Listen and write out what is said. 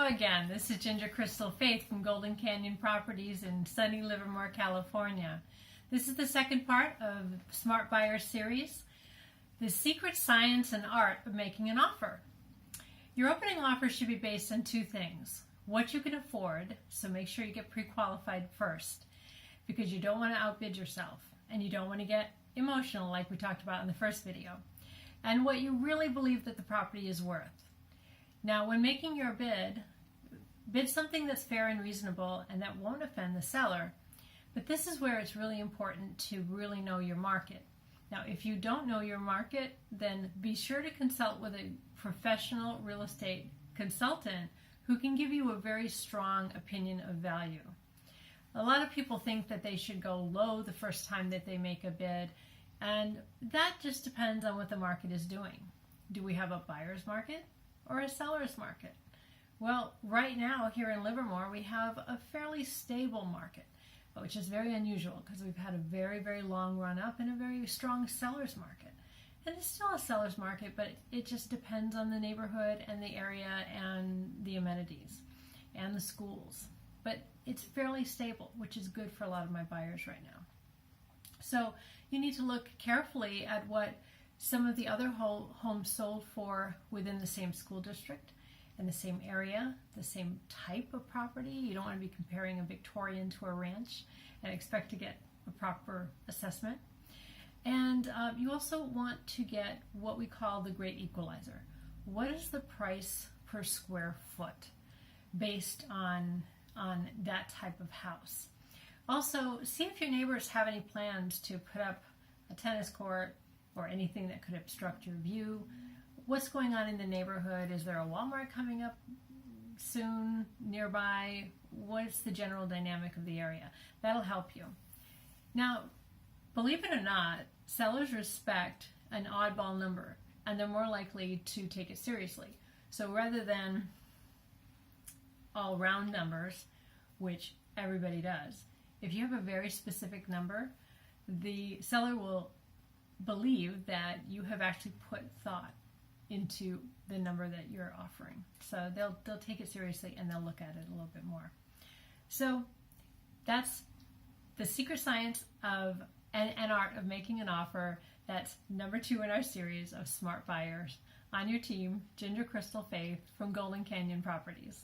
Hello again, this is Ginger Crystal Faith from Golden Canyon Properties in sunny Livermore, California. This is the second part of Smart Buyer series, the secret science and art of making an offer. Your opening offer should be based on two things. What you can afford, so make sure you get pre-qualified first, because you don't want to outbid yourself and you don't want to get emotional like we talked about in the first video, and what you really believe that the property is worth. Now, when making your bid something that's fair and reasonable and that won't offend the seller. But this is where it's really important to really know your market. Now, if you don't know your market, then be sure to consult with a professional real estate consultant who can give you a very strong opinion of value. A lot of people think that they should go low the first time that they make a bid, and that just depends on what the market is doing. Do we have a buyer's market or a seller's market? Well, right now here in Livermore, we have a fairly stable market, which is very unusual because we've had a very, very long run up and a very strong seller's market. And it's still a seller's market, but it just depends on the neighborhood and the area and the amenities and the schools. But it's fairly stable, which is good for a lot of my buyers right now. So you need to look carefully at what some of the other homes sold for within the same school district, in the same area, the same type of property. You don't want to be comparing a Victorian to a ranch and expect to get a proper assessment. And you also want to get what we call the great equalizer. What is the price per square foot based on that type of house? Also, see if your neighbors have any plans to put up a tennis court or anything that could obstruct your view. What's going on in the neighborhood? Is there a Walmart coming up soon nearby? What's the general dynamic of the area? That'll help you. Now, believe it or not, sellers respect an oddball number, and they're more likely to take it seriously. So rather than all round numbers, which everybody does, if you have a very specific number, the seller will believe that you have actually put thought into the number that you're offering. So they'll take it seriously and they'll look at it a little bit more. So that's the secret science of and art of making an offer. That's number 2 in our series of Smart Buyers. On your team, Ginger Crystal Faith from Golden Canyon Properties.